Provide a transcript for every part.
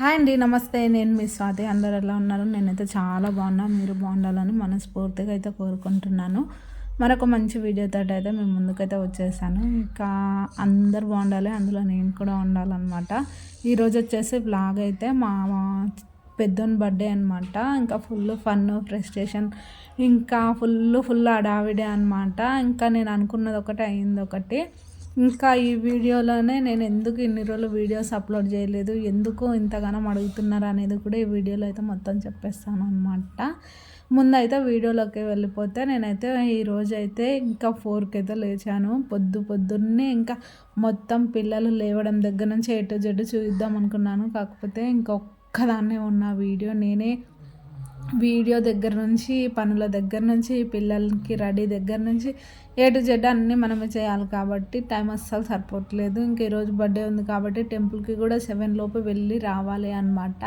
Hi అండి. నమస్తే. నేను మీ స్వాతి. అందరూ ఎలా ఉన్నారు? నేనైతే చాలా బాగున్నా. మీరు బాగుండాలని మనస్ఫూర్తిగా అయితే కోరుకుంటున్నాను. మరొక మంచి వీడియోతోటి అయితే మేము ముందుకైతే వచ్చేసాను. ఇంకా అందరూ బాగుండాలి, అందులో నేను కూడా ఉండాలన్నమాట. ఈరోజు వచ్చేసి వ్లాగ్ అయితే మా పెద్దోని బర్త్డే అనమాట. ఇంకా ఫుల్ ఫన్, ఫ్రస్ట్రేషన్, ఇంకా ఫుల్ హడావిడి అనమాట. ఇంకా నేను అనుకున్నది ఒకటి, అయింది ఒకటి. ఇంకా ఈ వీడియోలోనే నేను ఎందుకు ఇన్ని రోజులు వీడియోస్ అప్లోడ్ చేయలేదు, ఎందుకు ఇంతగానం అడుగుతున్నారు అనేది కూడా ఈ వీడియోలో అయితే మొత్తం చెప్పేస్తాను అనమాట. ముందైతే వీడియోలోకి వెళ్ళిపోతే నేనైతే ఈరోజు అయితే ఇంకా 4కి అయితే లేచాను. పొద్దున్నే ఇంకా మొత్తం పిల్లలు లేవడం దగ్గర నుంచి A to Z చూద్దాం అనుకున్నాను. కాకపోతే ఒక్కదాన్నే ఉన్న వీడియో దగ్గర నుంచి, పనుల దగ్గర నుంచి, పిల్లలకి రెడీ దగ్గర నుంచి A to Z అన్నీ మనమే చేయాలి కాబట్టి టైం అస్సలు సరిపోవట్లేదు. ఇంక ఈరోజు బర్త్డే ఉంది కాబట్టి టెంపుల్కి కూడా 7 లోపు వెళ్ళి రావాలి అనమాట.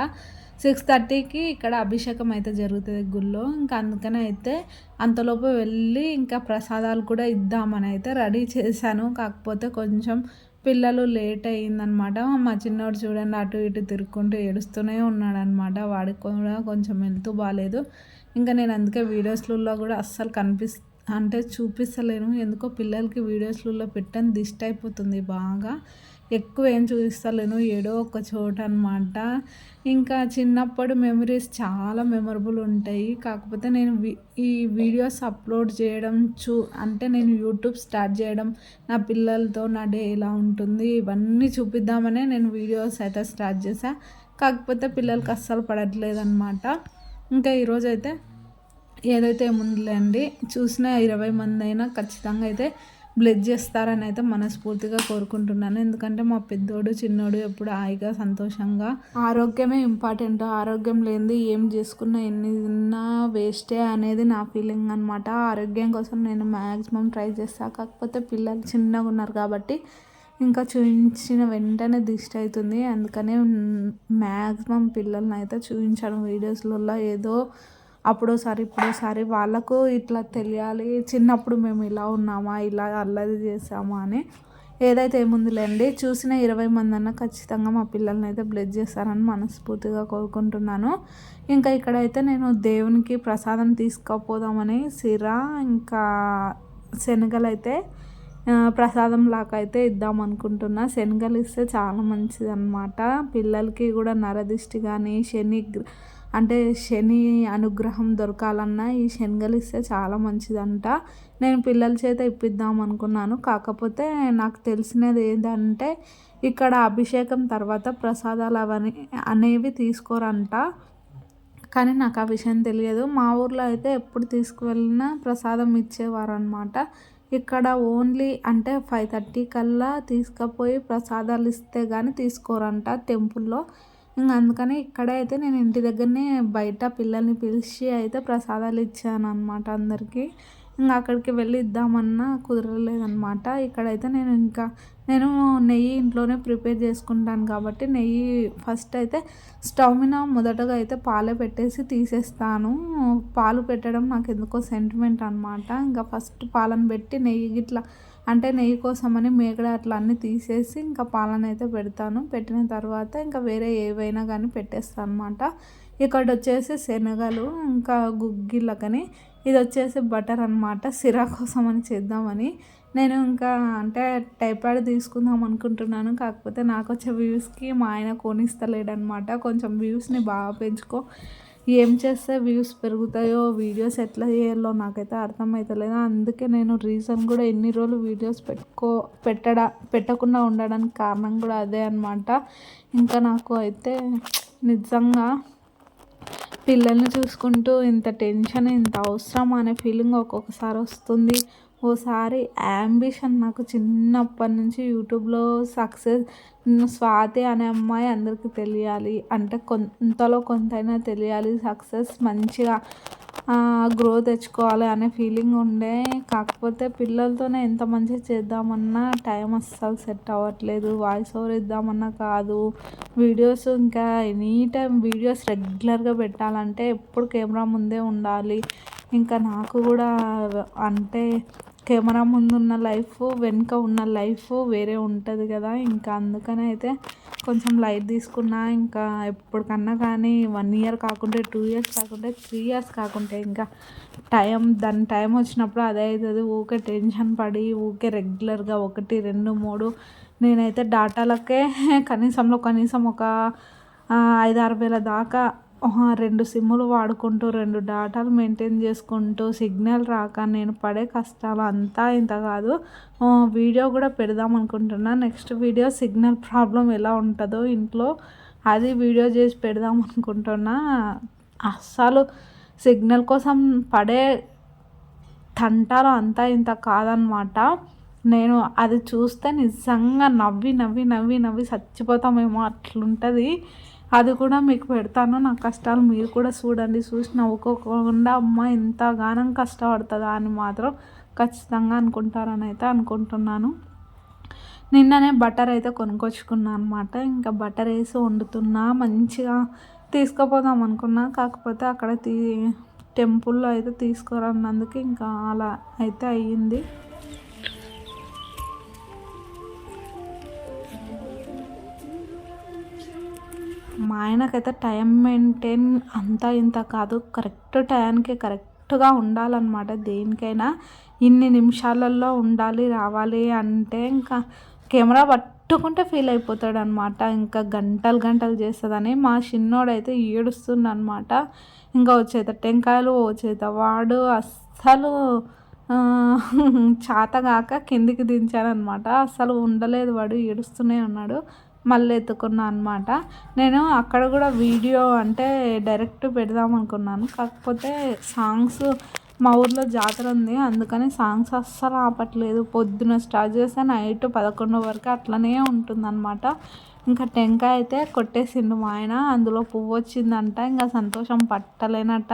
6:30కి ఇక్కడ అభిషేకం అయితే జరుగుతుంది గుళ్ళో. ఇంకా అందుకని అయితే అంతలోపు వెళ్ళి ఇంకా ప్రసాదాలు కూడా ఇద్దామని అయితే రెడీ చేశాను. కాకపోతే కొంచెం పిల్లలు లేట్ అయ్యిందనమాట. మా చిన్నోడు చూడండి అటు ఇటు తిరుక్కుంటూ ఏడుస్తూనే ఉన్నాడనమాట. వాడికి కూడా కొంచెం హెల్త్ బాగాలేదు. ఇంకా నేను అందుకే వీడియోస్లలో కూడా అస్సలు అంటే చూపిస్తలేను. ఎందుకో పిల్లలకి వీడియోస్లలో పెట్టని దిష్టి అయిపోతుంది బాగా. ఎక్కువ ఏం చూపిస్తలేను, ఏడో ఒక చోట అనమాట. ఇంకా చిన్నప్పుడు మెమరీస్ చాలా మెమరబుల్ ఉంటాయి. కాకపోతే నేను ఈ వీడియోస్ అప్లోడ్ చేయడం అంటే నేను యూట్యూబ్ స్టార్ట్ చేయడం, నా పిల్లలతో నా డే ఎలా ఉంటుంది ఇవన్నీ చూపిద్దామనే నేను వీడియోస్ అయితే స్టార్ట్ చేశాను. కాకపోతే పిల్లలకి అస్సలు పడట్లేదు అనమాట. ఇంకా ఈరోజైతే ఏదైతే ఏముందిలేండి, చూసిన 20 మంది అయినా ఖచ్చితంగా అయితే బ్లెస్ చేస్తారని అయితే మనస్ఫూర్తిగా కోరుకుంటున్నాను. ఎందుకంటే మా పెద్దోడు చిన్నోడు ఎప్పుడు హాయిగా సంతోషంగా, ఆరోగ్యమే ఇంపార్టెంట్. ఆరోగ్యం లేనిది ఏం చేసుకున్నా ఎన్ని తిన్నా వేస్టే అనేది నా ఫీలింగ్ అనమాట. ఆరోగ్యం కోసం నేను మ్యాక్సిమం ట్రై చేస్తాను. కాకపోతే పిల్లలు చిన్నగా ఉన్నారు కాబట్టి ఇంకా చూపించిన వెంటనే దిష్టి అవుతుంది. అందుకనే మ్యాక్సిమం పిల్లల్ని అయితే చూపించడం వీడియోస్లలో. ఏదో ఇప్పుడోసారి వాళ్ళకు ఇట్లా తెలియాలి, చిన్నప్పుడు మేము ఇలా ఉన్నామా, ఇలా అల్లరి చేసామా అని. ఏదైతే ఏముందిలేండి, చూసిన 20 మంది అన్న ఖచ్చితంగా మా పిల్లల్ని అయితే బ్లెస్ చేస్తారని మనస్ఫూర్తిగా కోరుకుంటున్నాను. ఇంకా ఇక్కడైతే నేను దేవునికి ప్రసాదం తీసుకుపోదామని ఇంకా శనగలు అయితే ప్రసాదం లాగా అయితే ఇద్దాం అనుకుంటున్నా. శనగలు ఇస్తే చాలా మంచిది అన్నమాట. పిల్లలకి కూడా నరదిష్టి కానీ శని అనుగ్రహం దొరకాలన్నా ఈ శనగలు ఇస్తే చాలా మంచిదంట. నేను పిల్లల చేత ఇప్పిద్దాం అనుకున్నాను. కాకపోతే నాకు తెలిసినది ఏంటంటే ఇక్కడ అభిషేకం తర్వాత ప్రసాదాలు అనేవి తీసుకోరంట. కానీ నాకు ఆ విషయం తెలియదు. మా ఊర్లో అయితే ఎప్పుడు తీసుకువెళ్ళినా ప్రసాదం ఇచ్చేవారు అనమాట. ఇక్కడ ఓన్లీ అంటే 5:30 కల్లా తీసుకుపోయి ప్రసాదాలు ఇస్తే కానీ తీసుకోరంట టెంపుల్లో. ఇంకా అందుకని ఇక్కడే అయితే నేను ఇంటి దగ్గరనే బయట పిల్లల్ని పిలిచి అయితే ప్రసాదాలు ఇచ్చాను అనమాట అందరికీ. ఇంకా అక్కడికి వెళ్ళి ఇద్దామన్నా కుదరలేదనమాట. ఇక్కడైతే నేను నెయ్యి ఇంట్లోనే ప్రిపేర్ చేసుకుంటాను కాబట్టి నెయ్యి ఫస్ట్ అయితే స్టవ్ మీద మొదటగా అయితే పాలే పెట్టేసి తీసేస్తాను. పాలు పెట్టడం నాకు ఎందుకో సెంటిమెంట్ అనమాట. ఇంకా ఫస్ట్ పాలను పెట్టి నెయ్యి గిట్లా అంటే నెయ్యి కోసమని మేగడ అట్లా అన్నీ తీసేసి ఇంకా పాలను అయితే పెడతాను. పెట్టిన తర్వాత ఇంకా వేరే ఏవైనా కానీ పెట్టేస్తాను అనమాట. ఇక్కడ వచ్చేసి శనగలు ఇంకా గుగ్గిళ్ళకని, ఇది వచ్చేసి బటర్ అనమాట. సిరా కోసం అని చేద్దామని నేను ఇంకా అంటే టైపాడ్ తీసుకుందాం అనుకుంటున్నాను. కాకపోతే నాకు వచ్చే వ్యూస్కి మా ఆయన కొనిస్తలేడనమాట. కొంచెం వ్యూస్ని బాగా పెంచుకో, ఏం చేస్తే వ్యూస్ పెరుగుతాయో, వీడియోస్ ఎట్లా చేయాలో నాకైతే అర్థమవుతలేదు. అందుకే నేను రీజన్ కూడా ఎన్ని రోజులు వీడియోస్ పెట్టకుండా ఉండడానికి కారణం కూడా అదే అనమాట. ఇంకా నాకు అయితే నిజంగా పిల్లల్ని చూసుకుంటూ ఇంత టెన్షన్, ఇంత అవసరమా అనే ఫీలింగ్ ఒక్కొక్కసారి వస్తుంది. ఓసారి యాంబిషన్ నాకు చిన్నప్పటి నుంచి యూట్యూబ్లో సక్సెస్, స్వాతి అనే అమ్మాయి అందరికీ తెలియాలి, అంటే కొంతలో కొంతైనా తెలియాలి, సక్సెస్ మంచిగా గ్రో తెచ్చుకోవాలి అనే ఫీలింగ్ ఉండే. కాకపోతే పిల్లలతోనే ఎంత మంచిగా చేద్దామన్నా టైం అస్సలు సెట్ అవ్వట్లేదు. వాయిస్ ఓవర్ ఇద్దామన్నా కాదు. వీడియోస్ ఇంకా ఎనీ టైం వీడియోస్ రెగ్యులర్గా పెట్టాలంటే ఎప్పుడు కెమెరా ముందే ఉండాలి. ఇంకా నాకు కూడా అంటే కెమెరా ముందున్న లైఫ్ వెనుక ఉన్న లైఫ్ వేరే ఉంటుంది కదా. ఇంకా అందుకని అయితే కొంచెం లైట్ తీసుకున్నా. ఇంకా ఎప్పటికన్నా కానీ 1 ఇయర్ కాకుంటే 2 ఇయర్స్ కాకుంటే 3 ఇయర్స్ కాకుంటే ఇంకా దాని టైం వచ్చినప్పుడు అదే అవుతుంది. ఊకే టెన్షన్ పడి ఊకే రెగ్యులర్గా 1 2 3 నేనైతే డాటాలకే కనీసం ఒక 5-6 వేల దాకా 2 సిమ్ములు వాడుకుంటూ 2 డాటాలు మెయింటైన్ చేసుకుంటూ సిగ్నల్ రాక నేను పడే కష్టాలు అంతా ఇంత కాదు. వీడియో కూడా పెడదాం అనుకుంటున్నా. నెక్స్ట్ వీడియో సిగ్నల్ ప్రాబ్లం ఎలా ఉంటుందో ఇంట్లో అది వీడియో చేసి పెడదాం అనుకుంటున్నా. అస్సలు సిగ్నల్ కోసం పడే తంటాలు అంతా ఇంత కాదనమాట. నేను అది చూస్తే నిజంగా నవ్వి చచ్చిపోతామేమో అట్లుంటుంది. అది కూడా మీకు పెడతాను. నా కష్టాలు మీరు కూడా చూడండి. చూసి నవ్వుకోకుండా అమ్మ ఇంతగానం కష్టపడుతుందా అని మాత్రం ఖచ్చితంగా అనుకుంటారని అయితే అనుకుంటున్నాను. నిన్ననే బటర్ అయితే కొనుక్కొచ్చుకున్నాను అనమాట. ఇంకా బటర్ వేసి వండుతున్నా. మంచిగా తీసుకుపోదాం అనుకున్నా, కాకపోతే అక్కడ టెంపుల్లో అయితే తీసుకురన్నందుకు ఇంకా అలా అయితే అయ్యింది. మా ఆయనకైతే టైం మెయింటైన్ అంతా ఇంత కాదు. కరెక్ట్ టైంకి కరెక్ట్గా ఉండాలన్నమాట. దేనికైనా ఇన్ని నిమిషాలలో ఉండాలి రావాలి అంటే ఇంకా కెమెరా పట్టుకుంటే ఫీల్ అయిపోతాడు అనమాట. ఇంకా గంటలు చేస్తుందని. మా చిన్నోడైతే ఏడుస్తుందనమాట. ఇంకా వచ్చేత టెంకాయలు వచ్చేత వాడు అస్సలు చాతగాక కిందికి దించానమాట. అస్సలు ఉండలేదు, వాడు ఏడుస్తూనే ఉన్నాడు. మళ్ళీ ఎత్తుకున్నా అనమాట. నేను అక్కడ కూడా వీడియో అంటే డైరెక్ట్ పెడదాం అనుకున్నాను, కాకపోతే సాంగ్స్ మా ఊర్లో జాతర ఉంది, అందుకని సాంగ్స్ అస్సలు ఆపట్లేదు. పొద్దున స్టార్ట్ చేస్తే నైట్ 11 వరకు అట్లనే ఉంటుందన్నమాట. ఇంకా టెంకాయ అయితే కొట్టేసిండు మా ఆయన. అందులో పువ్వు వచ్చిందంట. ఇంకా సంతోషం పట్టలేనట్ట.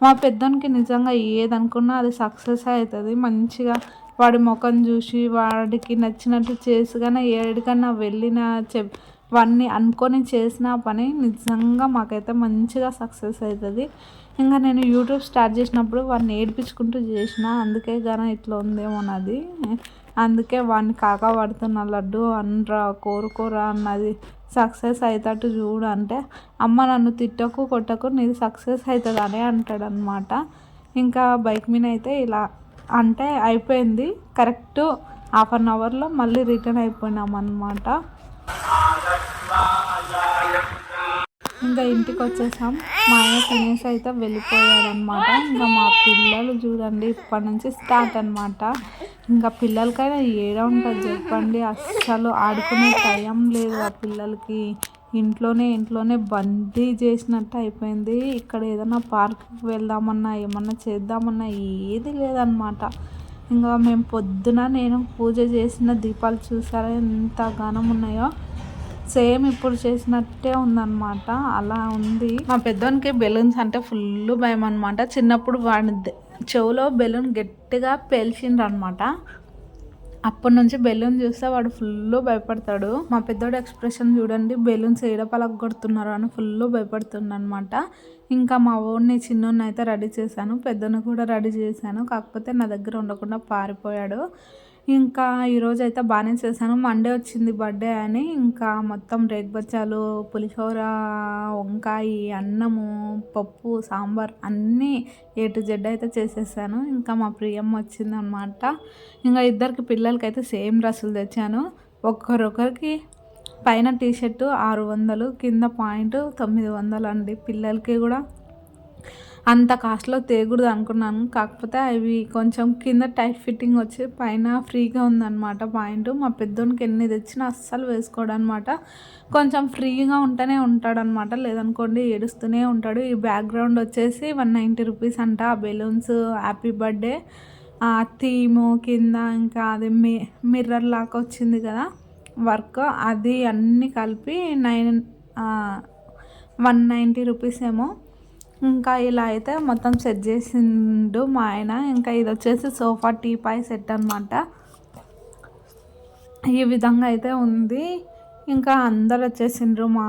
మా పెద్దోనికి నిజంగా ఏదనుకున్నా అది సక్సెస్ అవుతుంది. మంచిగా వాడి ముఖం చూసి వాడికి నచ్చినట్టు చేసుగానే ఏడికన్నా వెళ్ళిన వాడిని అనుకొని చేసిన పని నిజంగా మాకైతే మంచిగా సక్సెస్ అవుతుంది. ఇంకా నేను యూట్యూబ్ స్టార్ట్ చేసినప్పుడు వాడిని ఏడిపించుకుంటూ చేసిన, అందుకే గాన ఇట్లా ఉందేమో నాది. అందుకే వాడిని కాకా పడుతున్న లడ్డు అనరా కోరుకోరా అన్నది సక్సెస్ అవుతాట్టు చూడు అంటే, అమ్మ నన్ను తిట్టకు కొట్టకు నీది సక్సెస్ అవుతుంది అనే అంటాడనమాట. ఇంకా బైక్ మీద అయితే ఇలా అంటే అయిపోయింది. కరెక్ట్ 1/2 అవర్లో మళ్ళీ రిటర్న్ అయిపోయినాం అన్నమాట. ఇంకా ఇంటికి వచ్చేసాం. మా ఆయన తినేసి అయితే వెళ్ళిపోయాడనమాట. ఇంకా మా పిల్లలు చూడండి ఇప్పటి నుంచి స్టార్ట్ అనమాట. ఇంకా పిల్లలకైనా ఏడ ఉంటుంది చెప్పండి, అస్సలు ఆడుకునే టైం లేదు ఆ పిల్లలకి. ఇంట్లోనే బందీ చేసినట్టు అయిపోయింది. ఇక్కడ ఏదైనా పార్క్కి వెళ్దామన్నా ఏమన్నా చేద్దామన్నా ఏది లేదనమాట. ఇంకా మేము పొద్దున నేను పూజ చేసిన దీపాలు చూసారా ఎంత ఘనం ఉన్నాయో, సేమ్ ఇప్పుడు చేసినట్టే ఉందన్నమాట. అలా ఉంది. మా పెద్దోనికి బెలూన్స్ అంటే ఫుల్ భయం అనమాట. చిన్నప్పుడు వాడి చెవులో బెలూన్ గట్టిగా పేల్చిండ్రు అనమాట. అప్పటి నుంచి బెలూన్ చూస్తే వాడు ఫుల్ భయపడతాడు. మా పెద్దోడు ఎక్స్ప్రెషన్ చూడండి, బెలూన్స్ ఏడపలకు కొడుతున్నారు అని ఫుల్ భయపడుతుంది అనమాట. ఇంకా మా ఓడిని చిన్నోడిని అయితే రెడీ చేశాను, పెద్దోని కూడా రెడీ చేశాను. కాకపోతే నా దగ్గర ఉండకుండా పారిపోయాడు. ఇంకా ఈరోజు అయితే బాగానే చేశాను. మండే వచ్చింది బర్త్డే అని ఇంకా మొత్తం రేగ్బచ్చాలు, పులిహోర, వంకాయ, అన్నము, పప్పు, సాంబార్ అన్నీ A to Z అయితే చేసేసాను. ఇంకా మా ప్రియమ్మ వచ్చిందనమాట. ఇంకా ఇద్దరికి పిల్లలకైతే సేమ్ డ్రెస్సులు తెచ్చాను. ఒక్కొక్కరికి పైన టీషర్టు 600, కింద పాయింట్ 900 అండి. పిల్లలకి కూడా అంత కాస్ట్లో తేకూడదు అనుకున్నాను, కాకపోతే అవి కొంచెం కింద టైట్ ఫిట్టింగ్ వచ్చి పైన ఫ్రీగా ఉందన్నమాట పాయింట్. మా పెద్దోనికి ఎన్ని తెచ్చినా అస్సలు వేసుకోడు అనమాట. కొంచెం ఫ్రీగా ఉంటేనే ఉంటాడనమాట, లేదనుకోండి ఏడుస్తూనే ఉంటాడు. ఈ బ్యాక్గ్రౌండ్ వచ్చేసి 190 రూపీస్ అంట. ఆ బెలూన్స్ హ్యాపీ బర్త్డే ఆ థీము కింద ఇంకా అది మిర్రర్ లాగా వచ్చింది కదా వర్క్, అది అన్నీ కలిపి 190 రూపీస్ ఏమో. ఇంకా ఇలా అయితే మొత్తం సెట్ చేసిండు మా ఆయన. ఇంకా ఇది వచ్చేసి సోఫా టీపాయ్ సెట్ అనమాట. ఈ విధంగా అయితే ఉంది. ఇంకా అందరు వచ్చేసిండ్రు, మా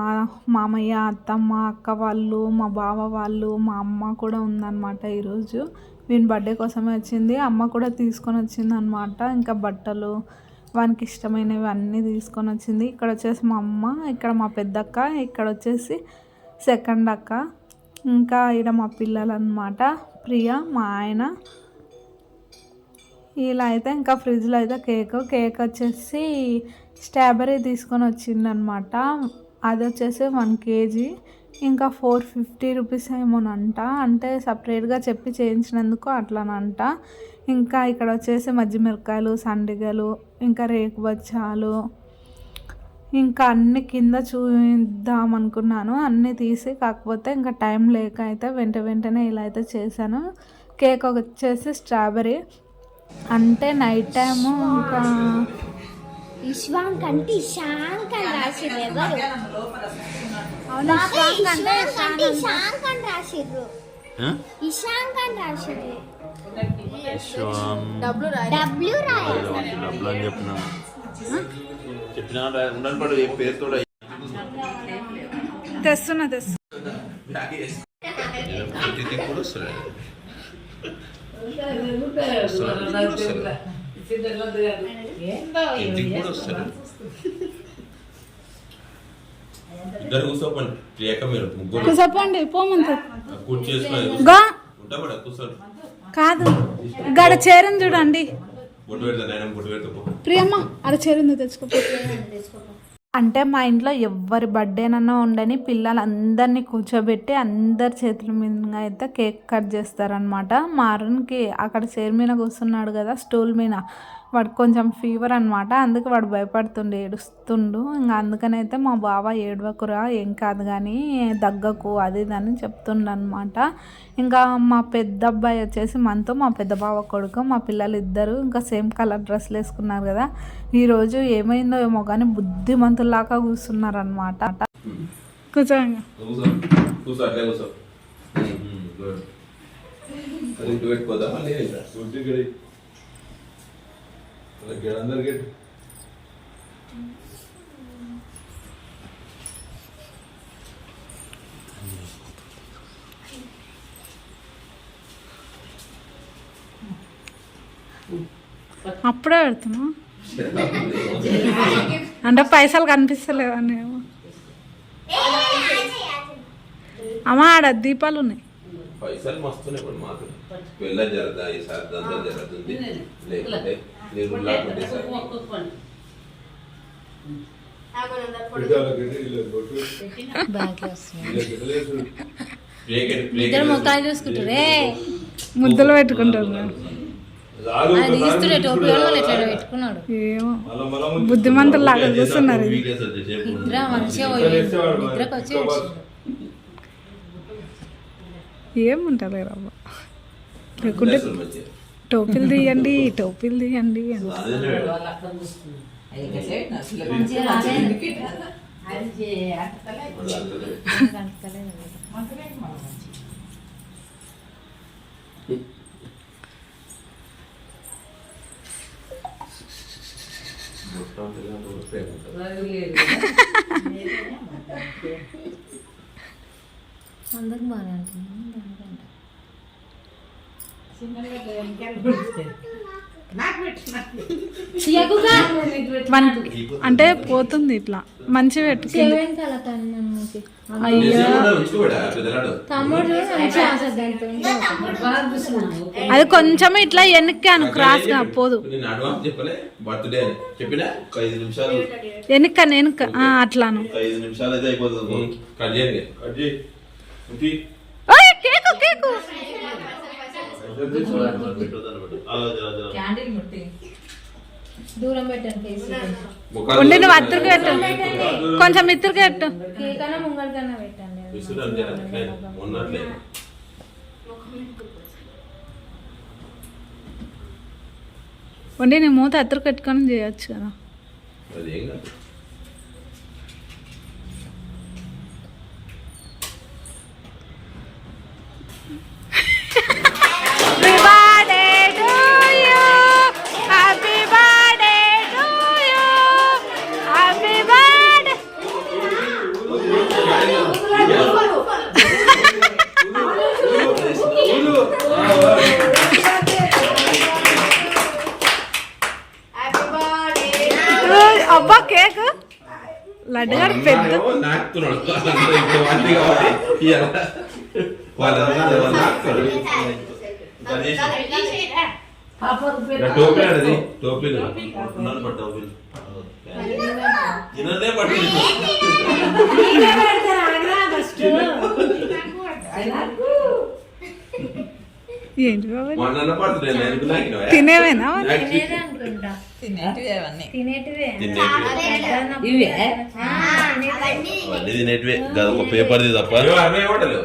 మామయ్య, అత్తమ్మ, అక్క వాళ్ళు, మా బావ వాళ్ళు, మా అమ్మ కూడా ఉందన్నమాట ఈరోజు. వీని బర్త్డే కోసమే వచ్చింది. అమ్మ కూడా తీసుకొని వచ్చింది అనమాట. ఇంకా బట్టలు వానికి ఇష్టమైనవి అన్నీ తీసుకొని వచ్చింది. ఇక్కడ వచ్చేసి మా అమ్మ, ఇక్కడ మా పెద్దక్క, ఇక్కడ వచ్చేసి సెకండ్ అక్క, ఇంకా ఇక్కడ మా పిల్లలు అనమాట, ప్రియ, మా ఆయన. ఇలా అయితే ఇంకా ఫ్రిడ్జ్లో అయితే కేక్ వచ్చేసి స్ట్రాబెర్రీ తీసుకొని వచ్చిందనమాట. అది వచ్చేసి 1 kg, ఇంకా 450 రూపీస్ ఏమోనంట. అంటే సపరేట్గా చెప్పి చేయించినందుకు అట్లానంట. ఇంకా ఇక్కడ వచ్చేసి మజ్జిమిరకాయలు, సండిగలు, ఇంకా రేకు బచ్చాలు, ఇంకా అన్ని కింద చూద్దాం అనుకున్నాను, అన్నీ తీసి. కాకపోతే ఇంకా టైం లేక అయితే వెంటనే ఇలా అయితే చేశాను. కేక్ వచ్చేసి స్ట్రాబెర్రీ. అంటే నైట్ టైము ఇంకా ఇష్వాంక్ అంటే ఇషాంక్ అని రాసిర్రు. ఎవరు ఇషాంక్ అని రాసిర్రు. ఇషాంక్ అని రాసిర్రు. డబ్ల్యూ రాయాలి. తెస్తున్నా కూర్చోపండి పోమంత కాదు. గడ చేరింది చూడండి ప్రియమ్మ, అక్కడ చేరింది తెచ్చుకో. అంటే మా ఇంట్లో ఎవరి బర్త్డేనన్నా ఉండని పిల్లలందరినీ కూర్చోబెట్టి అందరి చేతుల మీద అయితే కేక్ కట్ చేస్తారనమాట. మా అరుణ్కి అక్కడ చైర్ మీద కూర్చున్నాడు కదా, స్టూల్ మీద, వాడు కొంచెం ఫీవర్ అనమాట. అందుకే వాడు భయపడుతుండు, ఏడుస్తుండు. ఇంకా అందుకనైతే మా బావ ఏడవకురా, ఏం కాదు కానీ దగ్గకు అది ఇది అని చెప్తుండు అనమాట. ఇంకా మా పెద్ద అబ్బాయి వచ్చేసి మనతో, మా పెద్ద బావ కొడుకు, మా పిల్లలు ఇద్దరు ఇంకా సేమ్ కలర్ డ్రెస్సులు వేసుకున్నారు కదా. ఈరోజు ఏమైందో ఏమో కానీ బుద్ధిమంతుల్లాగా కూర్చున్నారు అనమాట. కూర్చోండి. అప్పుడే పెడుతున్నా అంటే పైసలు కనిపిస్తలేవని. అమ్మ ఆడ దీపాలు ఉన్నాయి. పైసలు మస్తున్నాయి ఇప్పుడు మాకు. వెళ్ళ జరదా ఈసారి దందలు జరుగుతుంది, లేకుంటే నేను ముఖాలు చూసుకుంటారే, ముద్దలు పెట్టుకుంటారు. పెట్టుకున్నాడు ఏమో బుద్ధిమంతులు లాగా చూస్తున్నారు. ఏముంటుంది రవ్వ, లేకుంటే టోపీలు తీయండి అని. అందరికి బాగా అంటే పోతుంది ఇట్లా మంచి పెట్టుకుంది. అయ్యా అది కొంచెం ఇట్లా వెనక్కి అను, క్రాస్ గా పోదు. వెనక్క అట్లాను. కేకు కేకు దూరం పెట్టండి. ఉండి నువ్వు అత్తరికి పెట్టు, కొంచెం ఇద్దరికి పెట్టు. ముంగడికన్నా పెట్టండి. ఉండి నీ మూత అత్తరికి పెట్టుకొని చేయొచ్చు కదా. లడ్డు గారు పెద్ద నాకుతున్నాడు ఇప్పుడు వాటి కాబట్టి ఇవాళ వాళ్ళందరూ నాకుతాడు టోపీ ఆడది టోపీలు తినదే పట్టి ఏంటి బాబు మొన్న పడుతుంది ఎందుకు నాకినవా? తినేవేనా తినేదే అనుకుంటా తినేటివి అవన్నీ తినేటివే అన్నీ తినేటివే కాదు ఒక పేపర్ది తప్ప అన్నీ హోటలు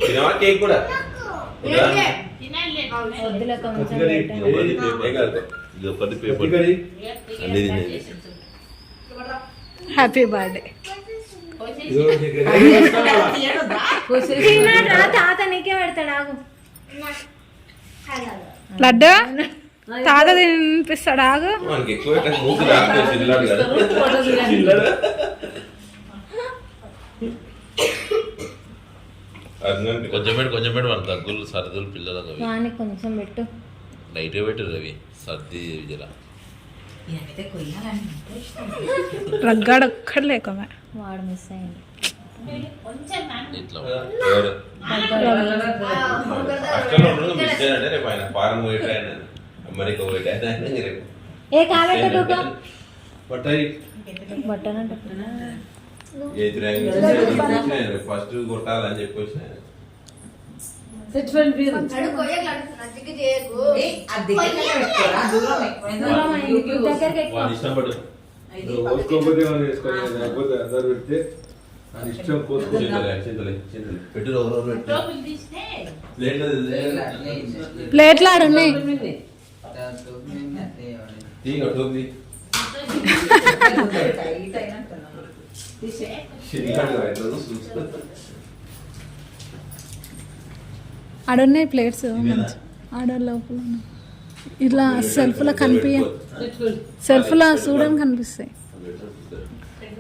తినవా కేక్ కూడా వద్దులే కొంచెం ఇది ఒకటి పేపర్ అన్ని తినేది హ్యాపీ బర్త్డే తిన్నాడ్రా తాత నీకే పెడతాడు ఆగు లడ్డు తాత తినిపిస్తాడు ఆగు మనకి ఎక్కువ మూసి రాకపోతే చిల్లాడు కదా చిల్లాడు కొంచెం పెట్టి మన దగ్గులు సర్దులు పిల్లలకు అవి వానికి కొంచెం పెట్టు లైట్ పెట్టారు అవి సర్ది జర ఇదైతే కొయ్యాలని ఉంటే ఇష్టం. రగ్గాడు ఒక్కడు లేకమే వాడు మిస్ అయ్యింది ఇట్లా ఎవరు అక్కడ మిస్ అయినట్టే రేపు ఆయన ఫారం పోయేట ఆయన అమెరికా పోయేట ఆయన రేపు ఏ కాబెట్టదుగా పట్టాయి బట్టనంట ఫస్ట్ కొట్టాలని చెప్పి వచ్చిన ఏయ్, అది దగ్గరగా పెట్టుకోరా, దూరం ఎక్కువైందా? దగ్గరికి ఎక్కువ వాళ్ళు ఇష్టపడు కోసుకోకపోతే మనం వేసుకోవాలి లేకపోతే అందరు పెడితే అని ఇష్టం కోసుకో పెట్టు రోజు పెట్టు ప్లేట్లు ఆడున్నాయి టోపీ టైట్ అయినట్టున్నాను. ఆడున్నాయి ప్లేట్స్ ఆడ లోపల ఉన్నాయి. ఇట్లా సెల్ఫ్లో సెల్ఫ్లో చూడడానికి కనిపిస్తాయి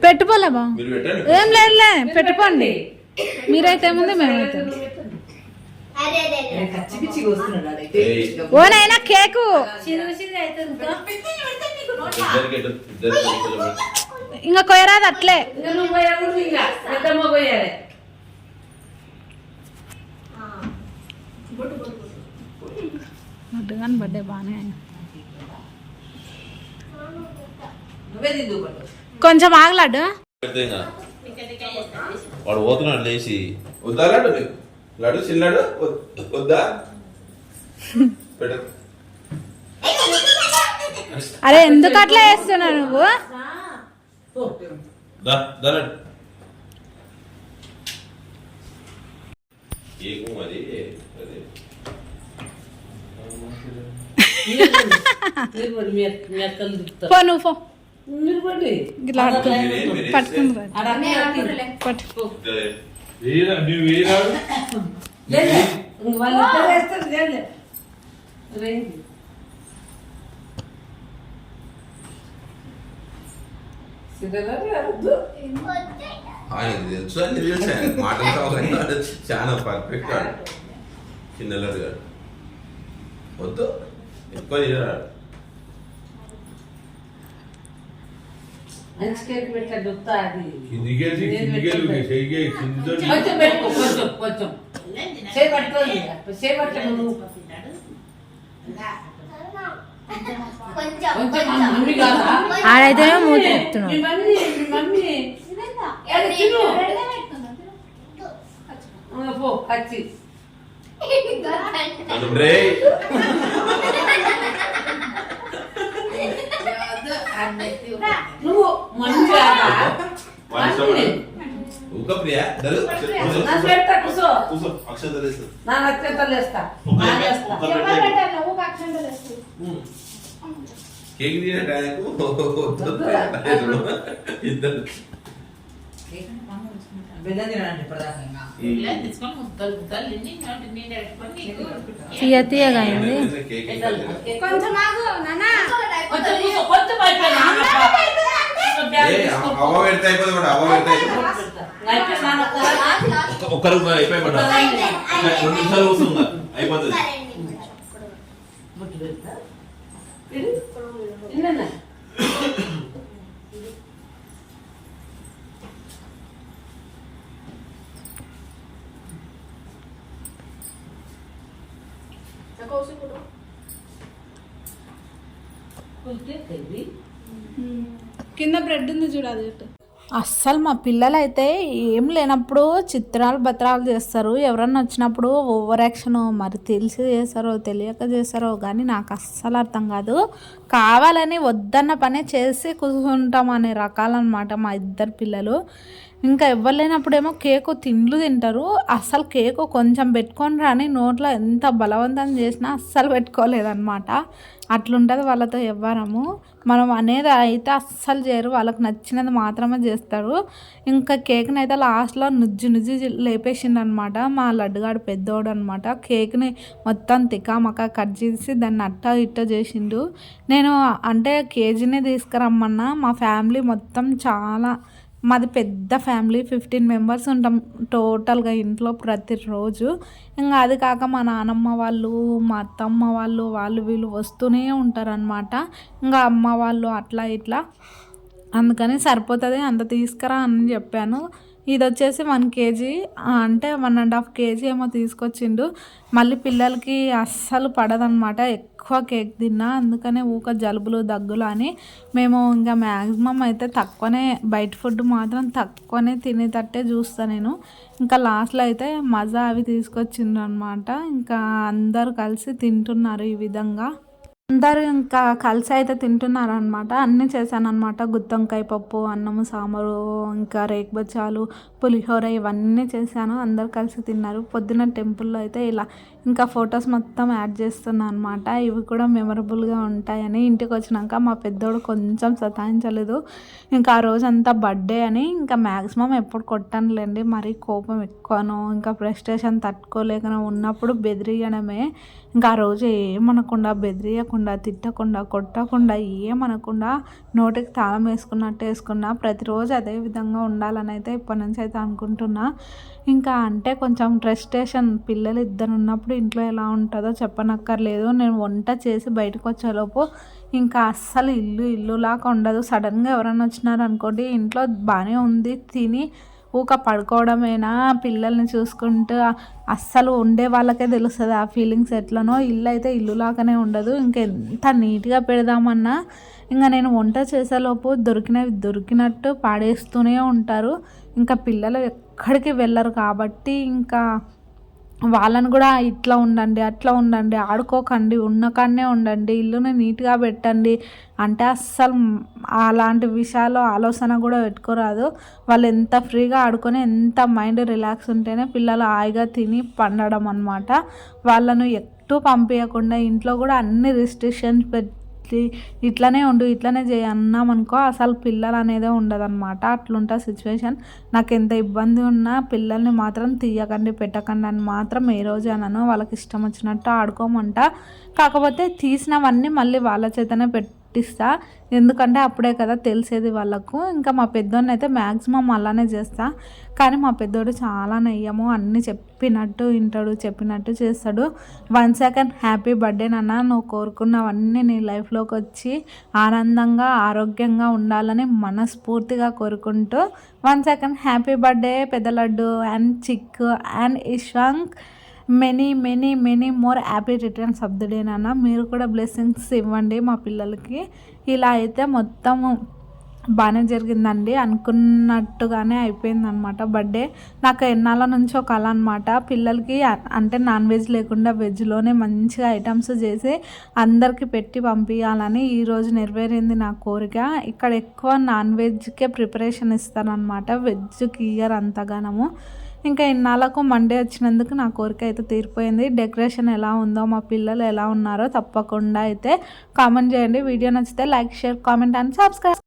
పెట్టుకోలే బా మీరు పెట్టండి ఏం లేదులే పెట్టుకోండి మీరైతే ఏముంది మేమైతే కచ్చి పిచ్చిగా వస్తున్నాడు ఆడైతే. ఏయ్. ఓనైనా కేకు చిరుగు చిరుగు అవుతుంది ఇంకా. ఇంకా కొయ్యరాదు అట్లే అడ్డుగాని బర్త్డే బాగానే అయింది. నువ్వే తిందు పట్టు. కొంచెం ఆగలాడు వాడు పోతున్నాడు లేచి వద్దా లాడు నీకు లాడు చిన్నాడు వద్దా పెట్ట అరే ఎందుకు అట్లా వేస్తున్నావు నువ్వు లాడు ఏకు మరి అదే పో నువ్వు పో ఇట్లా పట్టుకుని పట్టు నువ్వు వేయరాదు ఆయన తెలుసు అన్ని తెలుసు ఆయన మాటలు చాలా పర్ఫెక్ట్ ఆడు చిన్నలాడు గారు వద్దు ఎక్కువ చేయరాడు కిందికేసి కిందికేలు చెయ్యి కింద ఆడైతేనే మూతి చెప్తున్నాడు రే నువ్వు మంచిగా ఊక ప్రియా కూర్చో అక్షంతలు వేస్తుంది నా నక్షత్రాలు వేస్తా కేక్ తినే ఇద్దరు బెల్లం తినడానికి ప్రధానంగా తీయ తీయగా అయింది కేక్ అవ్వ పెడితే అయిపోతుంది మేడం అవ్వ పెడితే ఒక్కరు అయిపోయి మేడం 2 నిమిషాలు కూర్చుందా అయిపోతుంది కింద బ్రెడ్ ఉంది చూడాలి. అస్సలు మా పిల్లలు అయితే ఏం లేనప్పుడు చిత్రాలు బత్రాలు చేస్తారు. ఎవరన్నా వచ్చినప్పుడు ఓవర్ యాక్షన్ మరి తెలిసి చేస్తారో తెలియక చేస్తారో కానీ నాకు అస్సలు అర్థం కాదు. కావాలని వద్దన్న పనే చేసి కూర్చుంటాం అనే రకాలన్నమాట మా ఇద్దరు పిల్లలు. ఇంకా ఎవరు లేనప్పుడేమో కేకు తిండ్లు తింటారు. అస్సలు కేకు కొంచెం పెట్టుకొని రాని నోట్లో ఎంత బలవంతం చేసినా అస్సలు పెట్టుకోలేదన్నమాట. అట్లుంటుంది వాళ్ళతో ఎవ్వరము. మనం అనేది అయితే అస్సలు చేయరు, వాళ్ళకి నచ్చినది మాత్రమే చేస్తారు. ఇంకా కేక్ని అయితే లాస్ట్లో నుజ్జు లేపేసిండు అనమాట మా లడ్డుగాడు పెద్దోడు అనమాట. కేక్ని మొత్తం తికామక కట్ చేసి దాన్ని అట్ట ఇట్ట చేసిండు. నేను అంటే కేజీనే తీసుకురమ్మన్నా. మా ఫ్యామిలీ మొత్తం చాలా మాది పెద్ద ఫ్యామిలీ, 15 మెంబర్స్ ఉంటాం టోటల్గా ఇంట్లో ప్రతిరోజు. ఇంకా అది కాక మా నానమ్మ వాళ్ళు, మా అత్తమ్మ వాళ్ళు వీళ్ళు వస్తూనే ఉంటారనమాట. ఇంకా అమ్మ వాళ్ళు అట్లా ఇట్లా, అందుకని సరిపోతుంది అంత తీసుకురా అని చెప్పాను. ఇది వచ్చేసి 1 కేజీ అంటే 1.5 కేజీ ఏమో తీసుకొచ్చిండు. మళ్ళీ పిల్లలకి అస్సలు పడదనమాట ఎక్కువ కేక్ తిన్నా, అందుకనే ఊక జలుబులు దగ్గులు అని మేము ఇంకా మ్యాక్సిమం అయితే తక్కువనే, బయట ఫుడ్ మాత్రం తక్కువనే తినేటట్టే చూస్తాను నేను. ఇంకా లాస్ట్లో అయితే మజా అవి తీసుకొచ్చిండ్రు అనమాట. ఇంకా అందరూ కలిసి తింటున్నారు ఈ విధంగా. అందరూ ఇంకా కలిసి అయితే తింటున్నారు అనమాట. అన్నీ చేశాను అనమాట. గుత్తొంకాయ పప్పు, అన్నము, సాంబారు, ఇంకా రేకుబచ్చాలు, పులిహోర ఇవన్నీ చేశాను. అందరు కలిసి తిన్నారు. పొద్దున్న టెంపుల్లో అయితే ఇలా ఇంకా ఫొటోస్ మొత్తం యాడ్ చేస్తున్నాను అనమాట. ఇవి కూడా మెమరబుల్గా ఉంటాయని. ఇంటికి వచ్చినాక మా పెద్దోడు కొంచెం సతాయించలేదు. ఇంకా ఆ రోజంతా బర్త్డే అని ఇంకా మ్యాక్సిమం ఎప్పుడు కొట్టానులేండి. మరీ కోపం ఎక్కువను ఇంకా ఫ్రస్ట్రేషన్ తట్టుకోలేక ఉన్నప్పుడు బెదిరియడమే. ఇంకా ఆ రోజు ఏమనకుండా, బెదిరియకుండా, తిట్టకుండా, కొట్టకుండా, ఏమనకుండా నోటికి తాళం వేసుకున్నట్టు వేసుకున్నా. ప్రతిరోజు అదే విధంగా ఉండాలని అయితే ఇప్పటి నుంచి అయితే అనుకుంటున్నా. ఇంకా అంటే కొంచెం ఫ్రస్ట్రేషన్, పిల్లలు ఇద్దరు ఉన్నప్పుడు ఇంట్లో ఎలా ఉంటుందో చెప్పనక్కర్లేదు. నేను వంట చేసి బయటకు వచ్చేలోపు ఇంకా అస్సలు ఇల్లులాగా ఉండదు. సడన్గా ఎవరైనా వచ్చినారనుకోండి, ఇంట్లో బాగానే ఉంది తిని ఊక పడుకోవడమేనా, పిల్లల్ని చూసుకుంటూ అస్సలు ఉండే వాళ్ళకే తెలుస్తుంది ఆ ఫీలింగ్స్ ఎట్లనో. ఇల్లు అయితే ఇల్లులాగానే ఉండదు. ఇంకెంత నీట్గా పెడదామన్నా ఇంకా నేను వంట చేసేలోపు దొరికినవి దొరికినట్టు పాడేస్తూనే ఉంటారు. ఇంకా పిల్లలు ఎక్కడికి వెళ్ళరు కాబట్టి ఇంకా వాళ్ళని కూడా ఇట్లా ఉండండి, అట్లా ఉండండి, ఆడుకోకండి, ఉన్న కాడనే ఉండండి, ఇల్లుని నీట్గా పెట్టండి అంటే అస్సలు అలాంటి విషయాల్లో ఆలోచన కూడా పెట్టుకోరాదు. వాళ్ళు ఎంత ఫ్రీగా ఆడుకొని ఎంత మైండ్ రిలాక్స్ ఉంటేనే పిల్లలు హాయిగా తిని పండడం అనమాట. వాళ్ళను ఎటు పంపించకుండా ఇంట్లో కూడా అన్ని రిస్ట్రిక్షన్స్ పెట్టి ఇట్లనే ఉండు, ఇట్లనే చేయి అన్నామనుకో అసలు పిల్లలు అనేదే ఉండదన్నమాట. అట్లుంటుంది సిచ్యువేషన్. నాకు ఎంత ఇబ్బంది ఉన్నా పిల్లల్ని మాత్రం తీయకండి, పెట్టకండి అని మాత్రం ఏ రోజు అనను. వాళ్ళకి ఇష్టం వచ్చినట్టు ఆడుకోమంట. కాకపోతే తీసినవన్నీ మళ్ళీ వాళ్ళ చేతనే పెట్టిస్తా, ఎందుకంటే అప్పుడే కదా తెలిసేది వాళ్ళకు. ఇంకా మా పెద్దోడిని అయితే మ్యాక్సిమం అలానే చేస్తా. కానీ మా పెద్దోడు చాలా నయ్యము, అన్నీ చెప్పినట్టు వింటాడు, చెప్పినట్టు చేస్తాడు. 1 సెకండ్ హ్యాపీ బర్త్డే నాన్న, నువ్వు కోరుకున్నవన్నీ నీ లైఫ్లోకి వచ్చి ఆనందంగా ఆరోగ్యంగా ఉండాలని మనస్ఫూర్తిగా కోరుకుంటూ 1 సెకండ్ హ్యాపీ బర్త్డే పెద్ద లడ్డు అండ్ చిక్కు and Ishank. Many more happy returns of the day నాన్న. మీరు కూడా బ్లెస్సింగ్స్ ఇవ్వండి మా పిల్లలకి. ఇలా అయితే మొత్తము బాగానే జరిగిందండి, అనుకున్నట్టుగానే అయిపోయిందనమాట బర్త్డే. నాకు ఎన్నాళ్ళ నుంచి ఒక కళ అనమాట, పిల్లలకి అంటే నాన్ వెజ్ లేకుండా వెజ్లోనే మంచిగా ఐటమ్స్ చేసి అందరికీ పెట్టి పంపించాలని. ఈరోజు నెరవేరింది నా కోరిక. ఇక్కడ ఎక్కువ నాన్ వెజ్కే ప్రిపరేషన్ ఇస్తారనమాట, వెజ్కి ఇయ్యరు అంతగానము. ఇంకా ఇన్నాళ్ళకు మండే వచ్చినందుకు నా కోరిక అయితే తీరిపోయింది. డెకరేషన్ ఎలా ఉందో, మా పిల్లలు ఎలా ఉన్నారో తప్పకుండా అయితే కామెంట్ చేయండి. వీడియో నచ్చితే like, share, comment and subscribe.